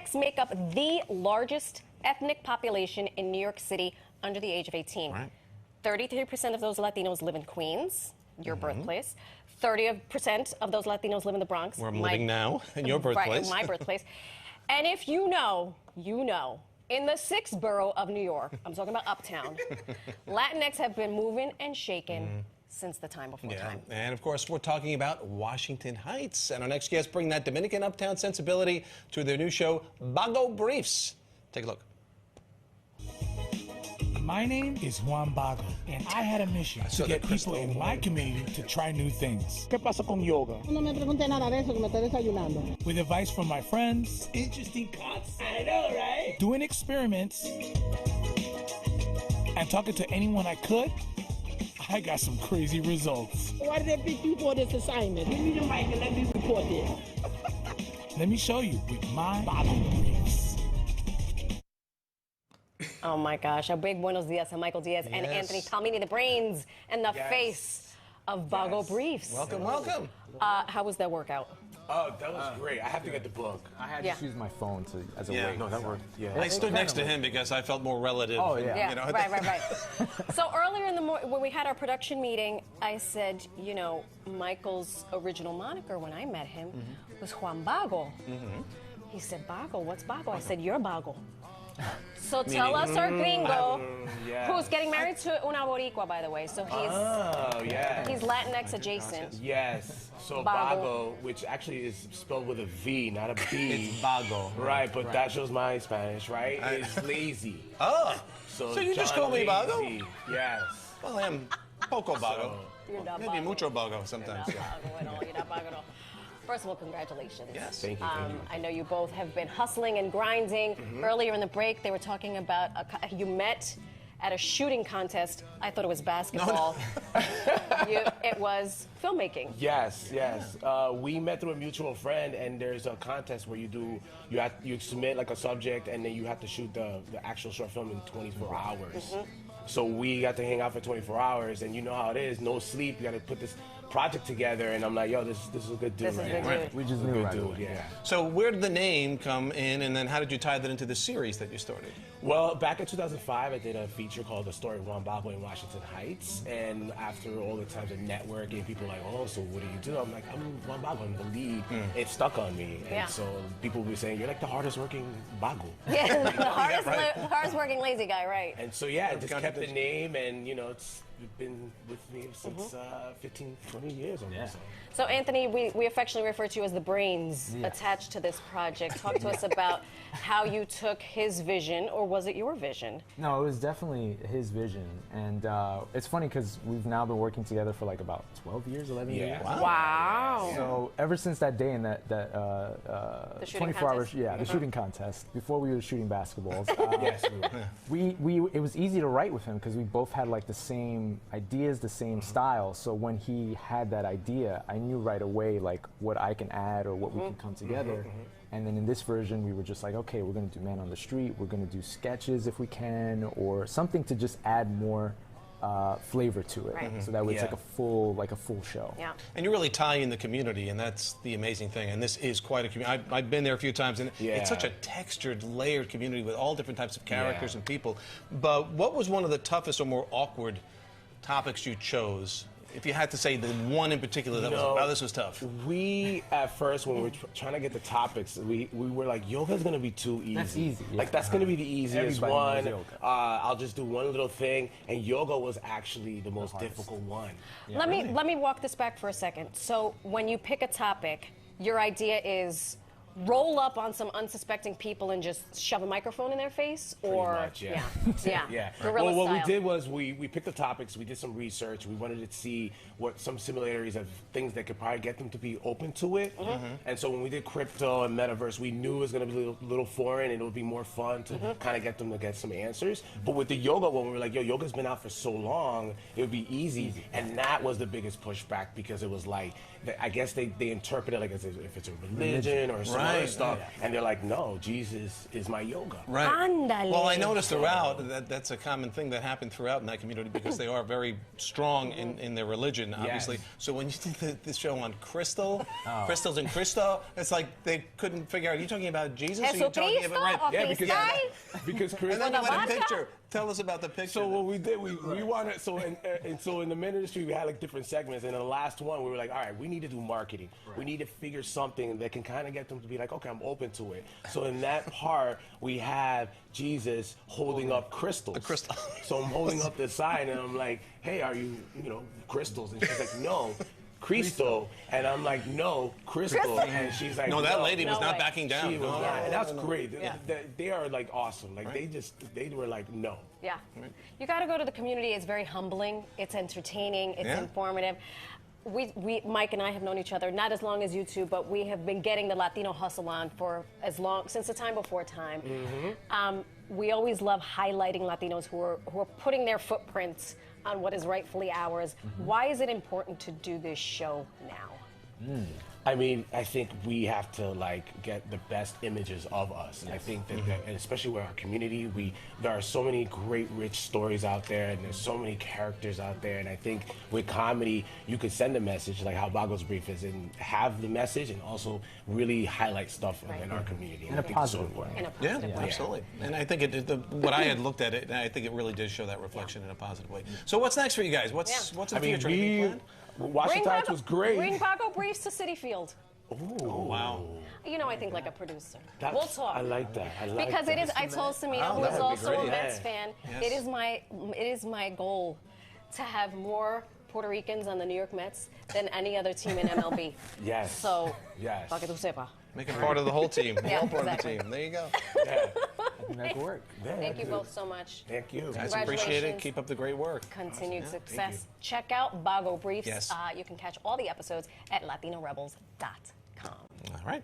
Latinx make up the largest ethnic population in New York City under the age of 18. Right. 33% of those Latinos live in Queens, your birthplace. 30% of those Latinos live in the Bronx. Where I'm living now, in your birthplace. Right, my birthplace. And if you know, you know. In the 6th borough of New York, I'm talking about Uptown, Latinx have been moving and shaking since the time before time. And of course, we're talking about Washington Heights. And our next guests bring that Dominican Uptown sensibility to their new show, Bago Briefs. Take a look. My name is Juan Bago, and I had a mission to get people in my community to try new things. ¿Qué pasa con yoga? No me pregunte nada de eso, que me estoy desayunando. With advice from my friends, interesting concepts, I know, right? Doing experiments, and talking to anyone I could, I got some crazy results. Why did they pick you for this assignment? Give me the mic and let me report this. Let me show you with my Bago Briefs. Oh my gosh, a big buenos dias to Michael Diaz and Anthony Palmini, the brains and the face of Bago Briefs. Welcome, welcome. How was that workout? Oh, that was great. I have to get the book. I had to use my phone as a Yeah. weight. No, that worked. Yeah. I stood next to him because I felt more relative. Oh, yeah. Yeah, You know, right. So earlier in the morning, when we had our production meeting, I said, you know, Michael's original moniker when I met him was Juan Bago. He said, Bago, what's Bago? I said, you're Bago. So tell us, our gringo, who's getting married to una boricua, by the way. So he's Latinx adjacent. Yes. So Bago. Bago, which actually is spelled with a V, not a B. It's Bago. Right, but that shows my Spanish, right? It's lazy. Oh, so you just call me Bago? Lazy. Yes. Well, I am poco Bago. You're not Maybe Bago. mucho Bago sometimes. You're not Bago at all. You're not Bago at all. First of all, congratulations. Yes. Thank you. I know you both have been hustling and grinding. Earlier in the break, they were talking about you met at a shooting contest. I thought it was basketball. It was filmmaking. Yes. We met through a mutual friend, and there's a contest where you submit like a subject, and then you have to shoot the actual short film in 24 hours. So we got to hang out for 24 hours, and you know how it is, no sleep. You got to put this project together, and I'm like, yo, this is a good dude. This is a good dude. We just knew right away. Yeah. So where did the name come in, and then how did you tie that into the series that you started? Well, back in 2005, I did a feature called The Story of Juan Bago in Washington Heights, and after all the times of networking, people were like, oh, so what do you do? I'm like, I'm Juan Bago, I'm the lead. It stuck on me, and so people were saying, you're like the hardest working Bago. Yeah, the hardest working lazy guy, right? And so, I just kept the name, and, you know, it's been with me since 15, 20 years almost. So, Anthony, we affectionately refer to you as the brains attached to this project. Talk to us about how you took his vision, or was it your vision? No, it was definitely his vision. And it's funny because we've now been working together for like about 12 years, 11 years. Wow. So ever since that day in that the shooting 24 hours, contest? the shooting contest, before we were shooting basketballs, Yes, we were. it was easy to write with him because we both had like the same ideas, the same style. So when he had that idea, I knew right away like what I can add or what we can come together. And then in this version, we were just like, okay, we're going to do Man on the Street. We're going to do sketches if we can, or something to just add more flavor to it. Right. So that way it's like a full show. Yeah. And you really tie in the community, and that's the amazing thing. And this is quite a community. I've been there a few times, and it's such a textured, layered community with all different types of characters and people. But what was one of the toughest or more awkward topics you chose? If you had to say the one in particular that was like, wow, this was tough. We, at first, when we were trying to get the topics, we were like, yoga's going to be too easy. That's easy. Like, that's going to be the easiest Everybody one. knows yoga. I'll just do one little thing. And yoga was actually the most difficult one. Yeah. Let me walk this back for a second. So when you pick a topic, your idea is roll up on some unsuspecting people and just shove a microphone in their face, or Pretty much, yeah. Guerrilla Well, what style. we did was we picked the topics, we did some research, we wanted to see what some similarities of things that could probably get them to be open to it. And so when we did crypto and metaverse, we knew it was going to be a little foreign, and it would be more fun to kind of get them to get some answers. But with the yoga one, we were like, yo, yoga's been out for so long, it would be easy. And that was the biggest pushback, because it was like, I guess they interpret it like as if it's a religion or some other stuff, and they're like, no, Jesus is my yoga. Right. Ándale. Well, I noticed throughout that's a common thing that happened throughout in that community because they are very strong in their religion, obviously. Yes. So when you did the show on Crystal, Crystals and Cristo, it's like they couldn't figure out, are you talking about Jesus? Or are you talking Jesucristo about or Cristal? Because And Chris. then you had a Vodka? picture. Tell us about the picture. So what we did, we wanted, so in the ministry we had like different segments, and in the last one we were like, all right, we need to do marketing. We need to figure something that can kind of get them to be like, okay, I'm open to it. So in that part we have Jesus holding up crystals. A crystal. So I'm holding up the sign and I'm like, hey, are you crystals? And she's like, no. Cristo, and I'm like, no, Crystal, and she's like, no, that lady was No not way. backing down. She was No. not, and that's great. Yeah. They are like awesome. Like they were like, no. Yeah. You got to go to the community. It's very humbling. It's entertaining. It's Yeah. informative. We, Mike and I have known each other not as long as you two, but we have been getting the Latino hustle on for since the time before time. We always love highlighting Latinos who are putting their footprints on what is rightfully ours. Why is it important to do this show now? I mean, I think we have to like get the best images of us, and I think that, and especially with our community, there are so many great, rich stories out there, and there's so many characters out there, and I think with comedy, you could send a message like how Bago's Brief is, and have the message, and also really highlight stuff in our community. In a I think it's so positive way. important. In a Yeah, positive way. absolutely. And I think what I had looked at it, and I think it really did show that reflection in a positive way. So what's next for you guys? What's in the future? Anything planned? Washington Heights was great. Bring Bago Briefs to City Field. Oh, wow. I think like a producer. That's- We'll talk. I like that. I like because that. it is. I told Samino, who that is would be also a great. Mets fan, Yes. it is my goal to have more Puerto Ricans on the New York Mets than any other team in MLB. Yes. So, Yes. para que tú sepas. Make it part of the whole team. Yeah, All part exactly. of the team. There you go. Yeah. I think that could work. Thank you both so much. Thank you. Guys, appreciate it. Congratulations. Keep up the great work. Continued success. Check out Bago Briefs. Yes. You can catch all the episodes at LatinoRebels.com. All right.